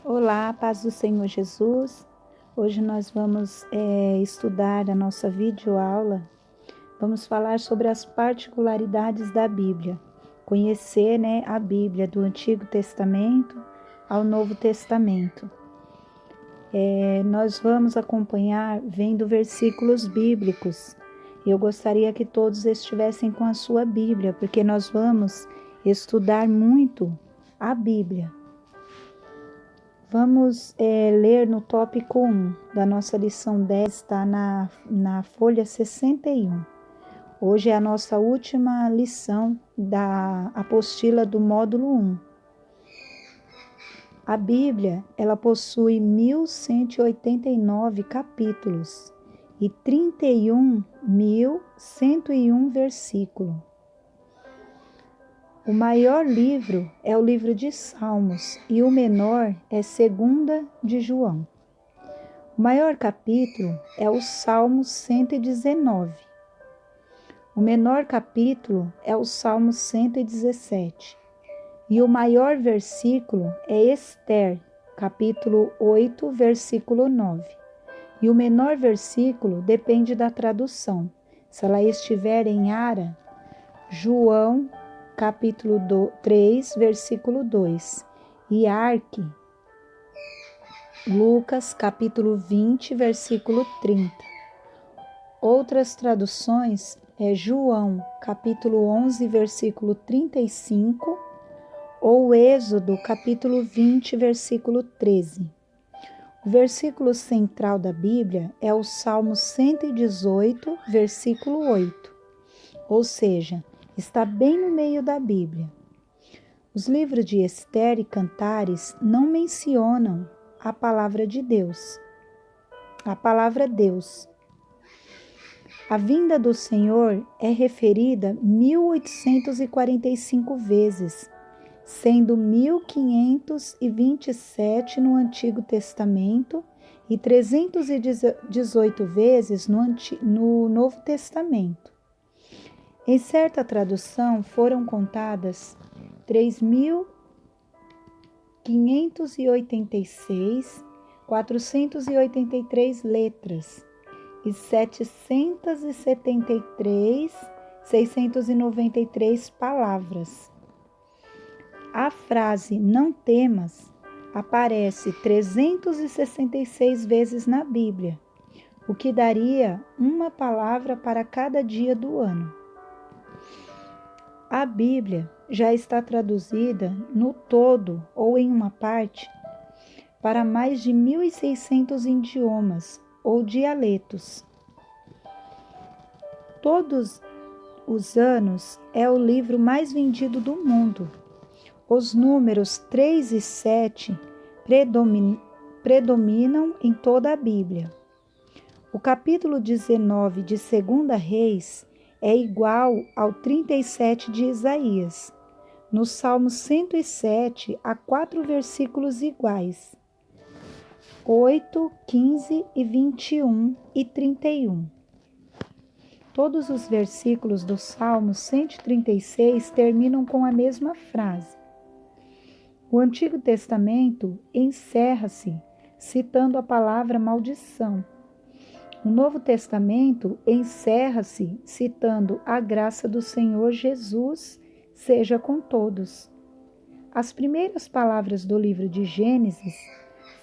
Olá, paz do Senhor Jesus. Hoje nós vamos estudar a nossa videoaula. Vamos falar sobre as particularidades da Bíblia. Conhecer, a Bíblia do Antigo Testamento ao Novo Testamento. Nós vamos acompanhar vendo versículos bíblicos. Eu gostaria que todos estivessem com a sua Bíblia, porque nós vamos estudar muito a Bíblia. Vamos ler no tópico 1 da nossa lição 10, está na folha 61. Hoje é a nossa última lição da apostila do módulo 1. A Bíblia, ela possui 1.189 capítulos e 31.101 versículos. O maior livro é o livro de Salmos e o menor é 2 de João. O maior capítulo é o Salmo 119. O menor capítulo é o Salmo 117. E o maior versículo é Ester, capítulo 8, versículo 9. E o menor versículo depende da tradução. Se ela estiver em Ara, João capítulo 3, versículo 2, e Arque, Lucas, capítulo 20, versículo 30. Outras traduções é João, capítulo 11, versículo 35, ou Êxodo, capítulo 20, versículo 13. O versículo central da Bíblia é o Salmo 118, versículo 8, ou seja, está bem no meio da Bíblia. Os livros de Ester e Cantares não mencionam a palavra de Deus, a palavra Deus. A vinda do Senhor é referida 1.845 vezes, sendo 1.527 no Antigo Testamento e 318 vezes no Novo Testamento. Em certa tradução, foram contadas 3.586, 483 letras e 693 palavras. A frase "não temas" aparece 366 vezes na Bíblia, o que daria uma palavra para cada dia do ano. A Bíblia já está traduzida no todo ou em uma parte para mais de 1.600 idiomas ou dialetos. Todos os anos é o livro mais vendido do mundo. Os números 3 e 7 predominam em toda a Bíblia. O capítulo 19 de 2 Reis é igual ao 37 de Isaías. No Salmo 107, há 4 versículos iguais: 8, 15 e 21 e 31. Todos os versículos do Salmo 136 terminam com a mesma frase. O Antigo Testamento encerra-se citando a palavra maldição. O Novo Testamento encerra-se citando a graça do Senhor Jesus seja com todos. As primeiras palavras do livro de Gênesis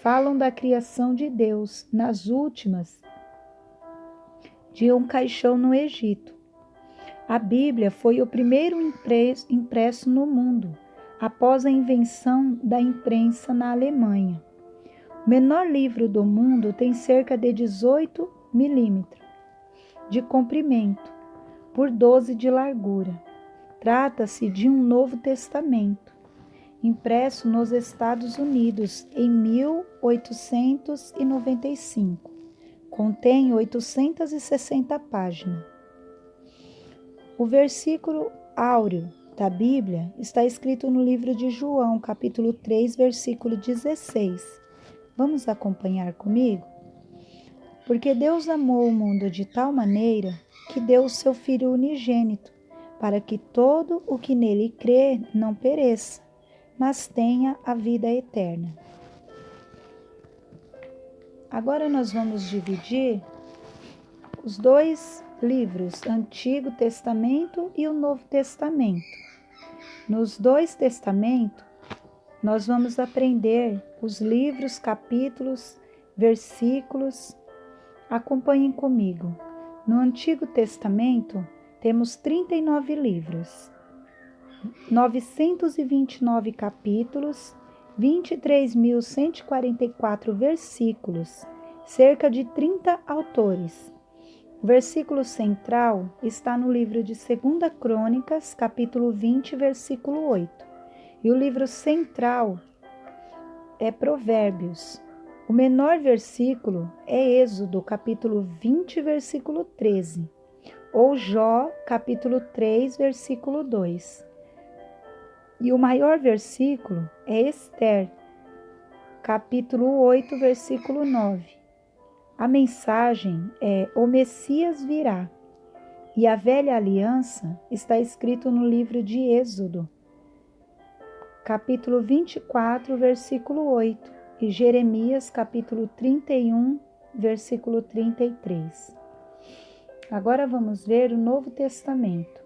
falam da criação de Deus, nas últimas, de um caixão no Egito. A Bíblia foi o primeiro impresso no mundo, após a invenção da imprensa na Alemanha. O menor livro do mundo tem cerca de 18 milímetros de comprimento por 12 de largura. Trata-se de um Novo Testamento, impresso nos Estados Unidos em 1895. Contém 860 páginas. O versículo áureo da Bíblia está escrito no livro de João, capítulo 3, versículo 16. Vamos acompanhar comigo? Porque Deus amou o mundo de tal maneira que deu o seu Filho unigênito, para que todo o que nele crê não pereça, mas tenha a vida eterna. Agora nós vamos dividir os dois livros, Antigo Testamento e o Novo Testamento. Nos dois testamentos, nós vamos aprender os livros, capítulos, versículos. Acompanhem comigo. No Antigo Testamento, temos 39 livros, 929 capítulos, 23.144 versículos, cerca de 30 autores. O versículo central está no livro de 2 Crônicas, capítulo 20, versículo 8. E o livro central é Provérbios. O menor versículo é Êxodo, capítulo 20, versículo 13. Ou Jó, capítulo 3, versículo 2. E o maior versículo é Ester, capítulo 8, versículo 9. A mensagem é: o Messias virá. E a velha aliança está escrito no livro de Êxodo, capítulo 24, versículo 8. E Jeremias, capítulo 31, versículo 33. Agora vamos ver o Novo Testamento.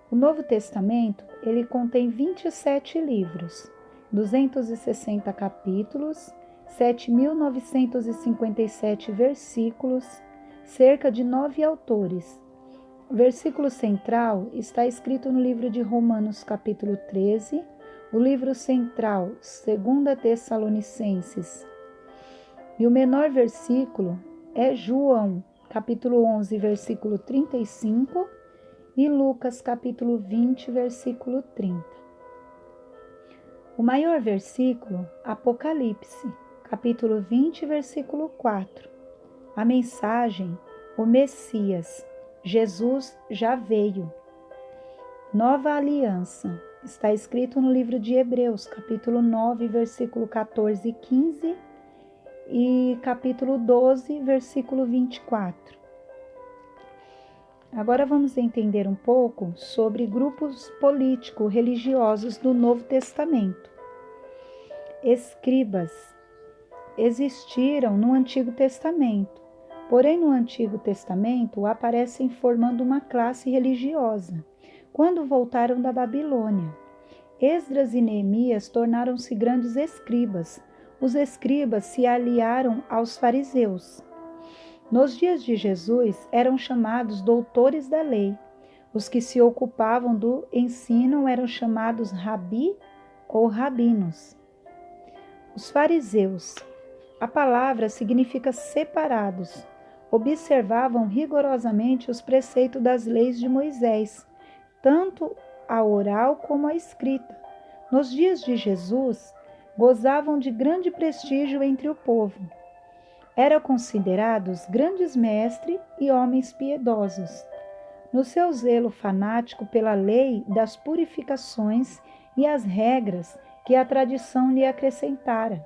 O Novo Testamento, ele contém 27 livros, 260 capítulos, 7.957 versículos, cerca de 9 autores. O versículo central está escrito no livro de Romanos, capítulo 13, o livro central, 2 Tessalonicenses. E o menor versículo é João, capítulo 11, versículo 35, e Lucas, capítulo 20, versículo 30. O maior versículo, Apocalipse, capítulo 20, versículo 4. A mensagem, o Messias, Jesus já veio. Nova aliança, está escrito no livro de Hebreus, capítulo 9, versículo 14 e 15, e capítulo 12, versículo 24. Agora vamos entender um pouco sobre grupos político-religiosos do Novo Testamento. Escribas existiram no Antigo Testamento, porém no Antigo Testamento aparecem formando uma classe religiosa quando voltaram da Babilônia. Esdras e Neemias tornaram-se grandes escribas. Os escribas se aliaram aos fariseus. Nos dias de Jesus, eram chamados doutores da lei. Os que se ocupavam do ensino eram chamados rabi ou rabinos. Os fariseus. A palavra significa separados. Observavam rigorosamente os preceitos das leis de Moisés, tanto a oral como a escrita. Nos dias de Jesus, gozavam de grande prestígio entre o povo. Eram considerados grandes mestres e homens piedosos. No seu zelo fanático pela lei das purificações e as regras que a tradição lhe acrescentara,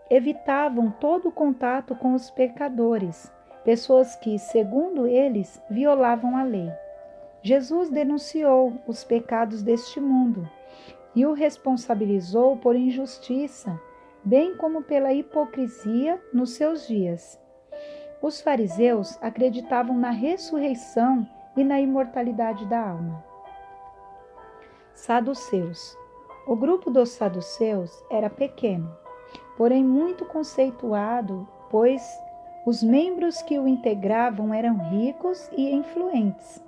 evitavam todo o contato com os pecadores, pessoas que, segundo eles, violavam a lei. Jesus denunciou os pecados deste mundo e o responsabilizou por injustiça, bem como pela hipocrisia nos seus dias. Os fariseus acreditavam na ressurreição e na imortalidade da alma. Saduceus. O grupo dos saduceus era pequeno, porém muito conceituado, pois os membros que o integravam eram ricos e influentes.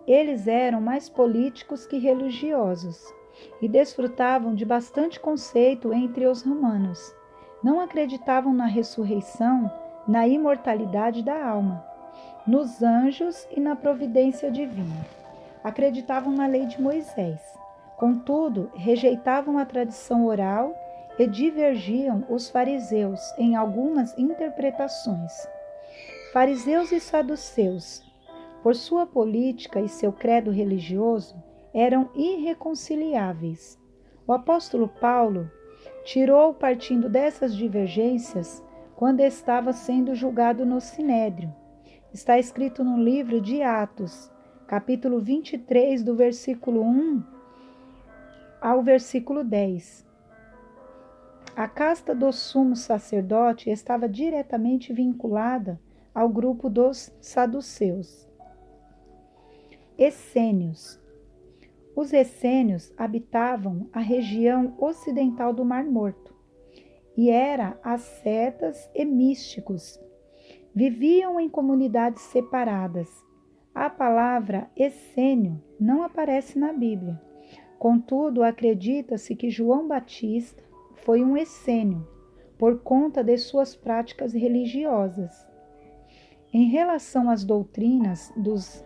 Eles eram mais políticos que religiosos e desfrutavam de bastante conceito entre os romanos. Não acreditavam na ressurreição, na imortalidade da alma, nos anjos e na providência divina. Acreditavam na lei de Moisés. Contudo, rejeitavam a tradição oral e divergiam os fariseus em algumas interpretações. Fariseus e saduceus, por sua política e seu credo religioso, eram irreconciliáveis. O apóstolo Paulo tirou partindo dessas divergências quando estava sendo julgado no Sinédrio. Está escrito no livro de Atos, capítulo 23, do versículo 1 ao versículo 10. A casta do sumo sacerdote estava diretamente vinculada ao grupo dos saduceus. Essênios. Os essênios habitavam a região ocidental do Mar Morto e eram ascetas e místicos. Viviam em comunidades separadas. A palavra essênio não aparece na Bíblia. Contudo, acredita-se que João Batista foi um essênio por conta de suas práticas religiosas. Em relação às doutrinas dos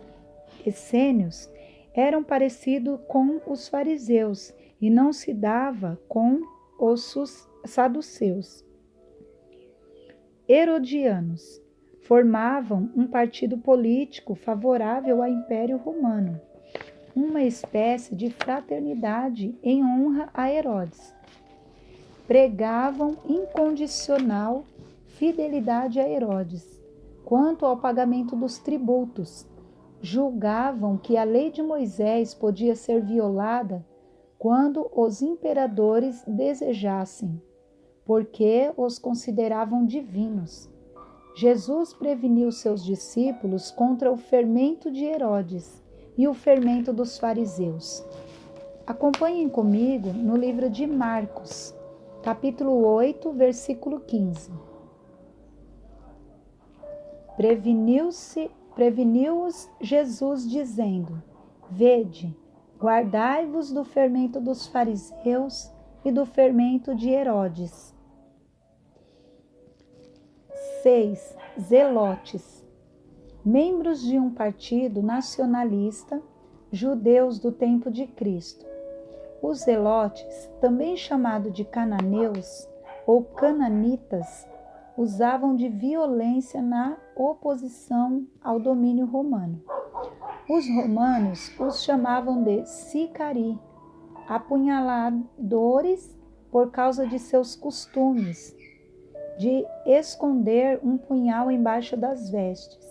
essênios, eram parecidos com os fariseus e não se dava com os saduceus. Herodianos formavam um partido político favorável ao Império Romano, uma espécie de fraternidade em honra a Herodes. Pregavam incondicional fidelidade a Herodes quanto ao pagamento dos tributos. Julgavam que a lei de Moisés podia ser violada quando os imperadores desejassem, porque os consideravam divinos. Jesus preveniu seus discípulos contra o fermento de Herodes e o fermento dos fariseus. Acompanhem comigo no livro de Marcos, capítulo 8, versículo 15. Preveniu-os Jesus, dizendo: Vede, guardai-vos do fermento dos fariseus e do fermento de Herodes. 6. Zelotes. Membros de um partido nacionalista, judeus do tempo de Cristo. Os zelotes, também chamados de cananeus ou cananitas, usavam de violência na oposição ao domínio romano. Os romanos os chamavam de sicari, apunhaladores por causa de seus costumes de esconder um punhal embaixo das vestes.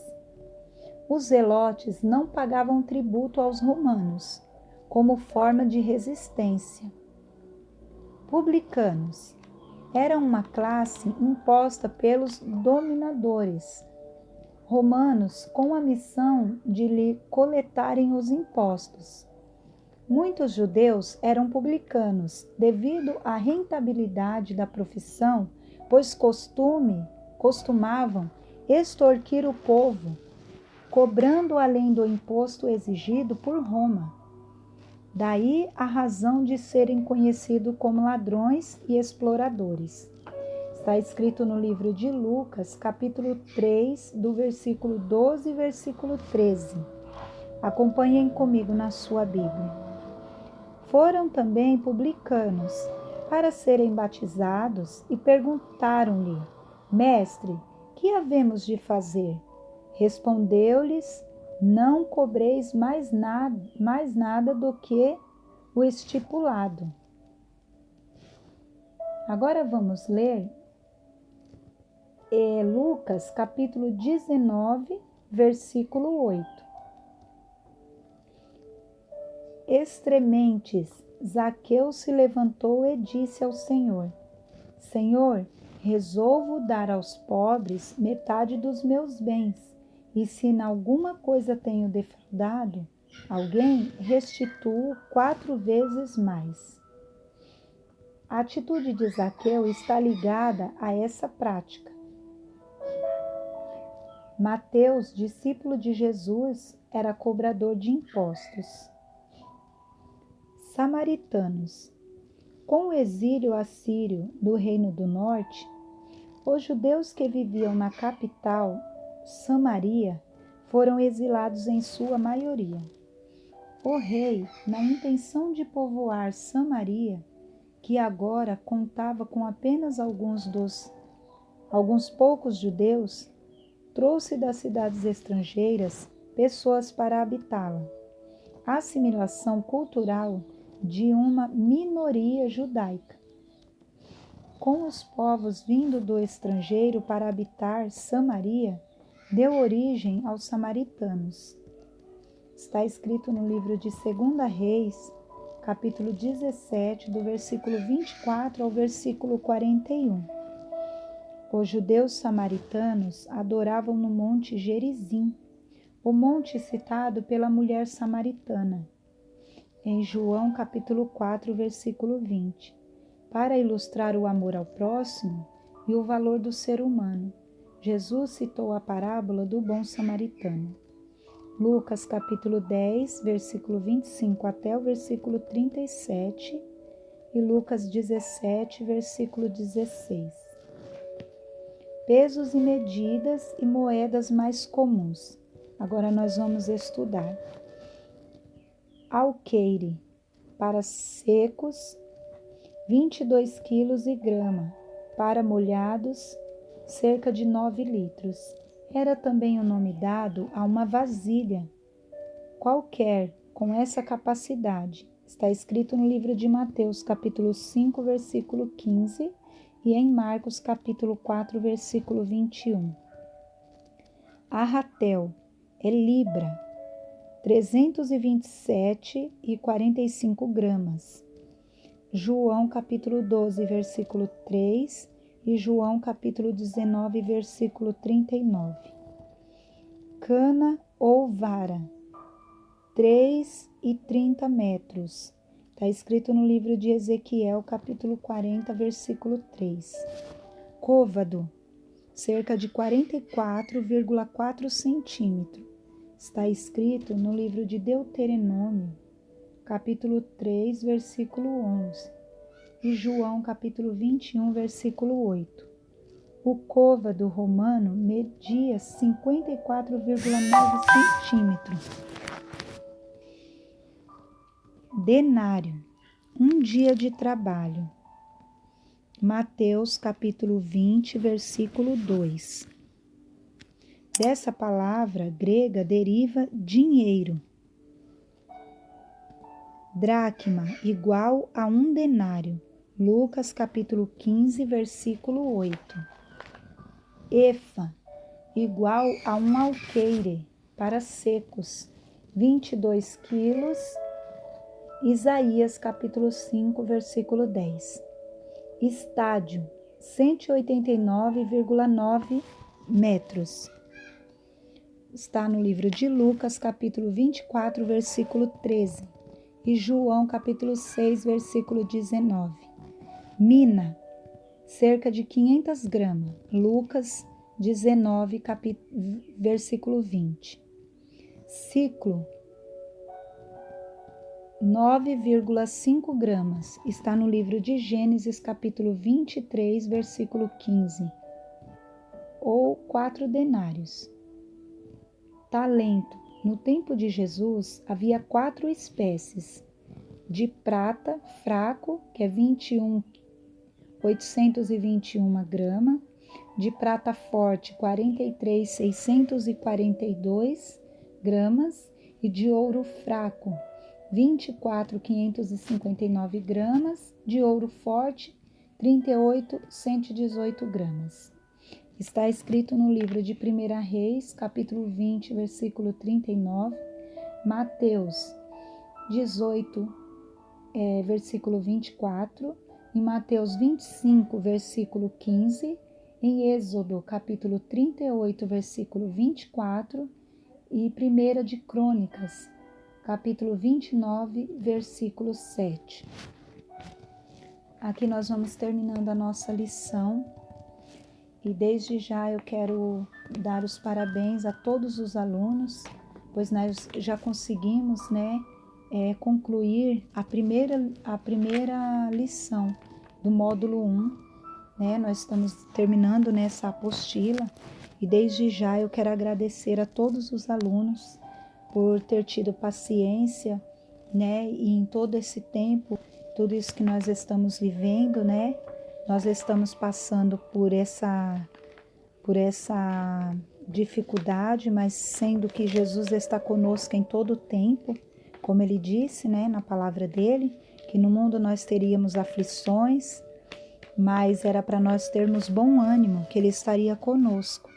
Os zelotes não pagavam tributo aos romanos, como forma de resistência. Publicanos eram uma classe imposta pelos dominadores romanos com a missão de lhe coletarem os impostos. Muitos judeus eram publicanos devido à rentabilidade da profissão, pois costumavam extorquir o povo, cobrando além do imposto exigido por Roma. Daí a razão de serem conhecidos como ladrões e exploradores. Está escrito no livro de Lucas, capítulo 3, do versículo 12 e versículo 13. Acompanhem comigo na sua Bíblia. Foram também publicanos para serem batizados e perguntaram-lhe: Mestre, que havemos de fazer? Respondeu-lhes: Não cobreis mais nada do que o estipulado. Agora vamos ler Lucas capítulo 19, versículo 8. Extrementes, Zaqueu se levantou e disse ao Senhor: Senhor, resolvo dar aos pobres metade dos meus bens, e se em alguma coisa tenho defraudado alguém, restituo 4 vezes mais. A atitude de Zaqueu está ligada a essa prática. Mateus, discípulo de Jesus, era cobrador de impostos. Samaritanos. Com o exílio assírio do Reino do Norte, os judeus que viviam na capital, Samaria, foram exilados em sua maioria. O rei, na intenção de povoar Samaria, que agora contava com apenas alguns poucos judeus, trouxe das cidades estrangeiras pessoas para habitá-la. A assimilação cultural de uma minoria judaica. Com os povos vindo do estrangeiro para habitar Samaria, deu origem aos samaritanos. Está escrito no livro de 2 Reis, capítulo 17, do versículo 24 ao versículo 41. Os judeus samaritanos adoravam no monte Gerizim, o monte citado pela mulher samaritana, em João capítulo 4, versículo 20, para ilustrar o amor ao próximo e o valor do ser humano. Jesus citou a parábola do bom samaritano. Lucas capítulo 10, versículo 25 até o versículo 37 e Lucas 17, versículo 16. Pesos e medidas e moedas mais comuns. Agora nós vamos estudar. Alqueire, para secos, 22 quilos e grama, para molhados, cerca de 9 litros. Era também o nome dado a uma vasilha qualquer com essa capacidade. Está escrito no livro de Mateus, capítulo 5, versículo 15, e em Marcos, capítulo 4, versículo 21. Arratel é libra, 327,45 gramas. João, capítulo 12, versículo 3, e João capítulo 19, versículo 39. Cana ou vara, 3,30 metros. Está escrito no livro de Ezequiel, capítulo 40, versículo 3. Côvado, cerca de 44,4 centímetros. Está escrito no livro de Deuteronômio, capítulo 3, versículo 11. E João, capítulo 21, versículo 8. O côvado romano media 54,9 centímetros. Denário, um dia de trabalho. Mateus, capítulo 20, versículo 2. Dessa palavra grega deriva dinheiro. Dracma, igual a um denário. Lucas capítulo 15, versículo 8. Efa, igual a um alqueire, para secos, 22 quilos. Isaías capítulo 5, versículo 10. Estádio, 189,9 metros. Está no livro de Lucas capítulo 24, versículo 13. E João capítulo 6, versículo 19. Mina, cerca de 500 gramas. Lucas 19, versículo 20. Ciclo, 9,5 gramas. Está no livro de Gênesis capítulo 23, versículo 15. Ou 4 denários. Talento. No tempo de Jesus, havia 4 espécies. De prata fraco, que é 821 gramas. De prata forte, 43,642 gramas. E de ouro fraco, 24,559 gramas. De ouro forte, 38,118 gramas. Está escrito no livro de 1 Reis, capítulo 20, versículo 39, Mateus 18, versículo 24, em Mateus 25, versículo 15, em Êxodo, capítulo 38, versículo 24, e 1 de Crônicas, capítulo 29, versículo 7. Aqui nós vamos terminando a nossa lição. E desde já eu quero dar os parabéns a todos os alunos, pois nós já conseguimos, concluir a primeira lição do módulo 1, Nós estamos terminando nessa apostila e desde já eu quero agradecer a todos os alunos por ter tido paciência, e em todo esse tempo, tudo isso que nós estamos vivendo, nós estamos passando por essa dificuldade, mas sendo que Jesus está conosco em todo o tempo, como ele disse, na palavra dele, que no mundo nós teríamos aflições, mas era para nós termos bom ânimo, que ele estaria conosco.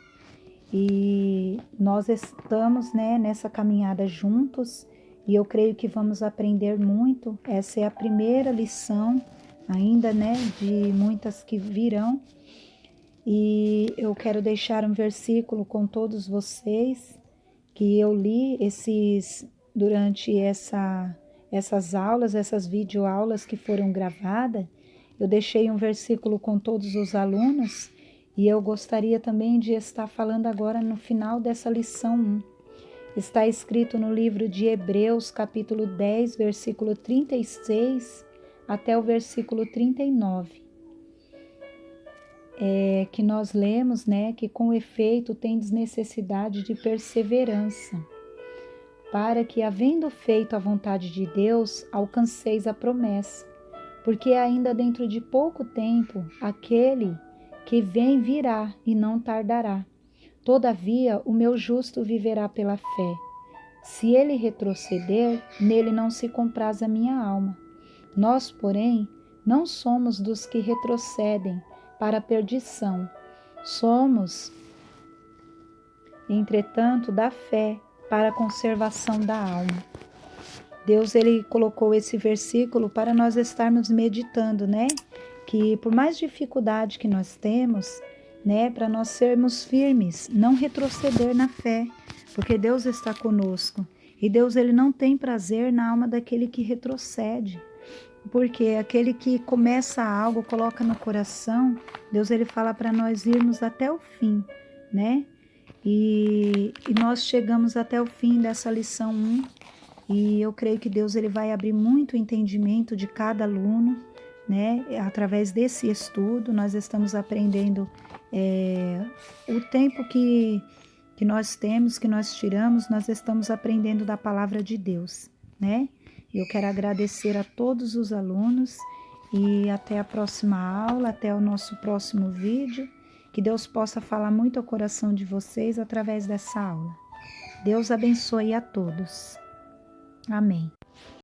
E nós estamos, nessa caminhada juntos e eu creio que vamos aprender muito. Essa é a primeira lição ainda, né, de muitas que virão. E eu quero deixar um versículo com todos vocês que eu li durante essas aulas, essas videoaulas que foram gravadas. Eu deixei um versículo com todos os alunos e eu gostaria também de estar falando agora no final dessa lição 1. Está escrito no livro de Hebreus, capítulo 10, versículo 36 até o versículo 39. Que nós lemos, né, que com efeito tendes necessidade de perseverança, para que, havendo feito a vontade de Deus, alcanceis a promessa, porque ainda dentro de pouco tempo aquele que vem virá e não tardará. Todavia, o meu justo viverá pela fé. Se ele retroceder, nele não se compraz a minha alma. Nós, porém, não somos dos que retrocedem para a perdição. Somos, entretanto, da fé para a conservação da alma. Deus, ele colocou esse versículo para nós estarmos meditando, né? Que por mais dificuldade que nós temos, né, para nós sermos firmes, não retroceder na fé, porque Deus está conosco. E Deus, ele não tem prazer na alma daquele que retrocede. Porque aquele que começa algo, coloca no coração, Deus, ele fala para nós irmos até o fim, né? E nós chegamos até o fim dessa lição 1, e eu creio que Deus, ele vai abrir muito o entendimento de cada aluno, né? Através desse estudo, nós estamos aprendendo o tempo que nós temos, que nós tiramos, nós estamos aprendendo da palavra de Deus, né? Eu quero agradecer a todos os alunos e até a próxima aula, até o nosso próximo vídeo. Que Deus possa falar muito ao coração de vocês através dessa aula. Deus abençoe a todos. Amém.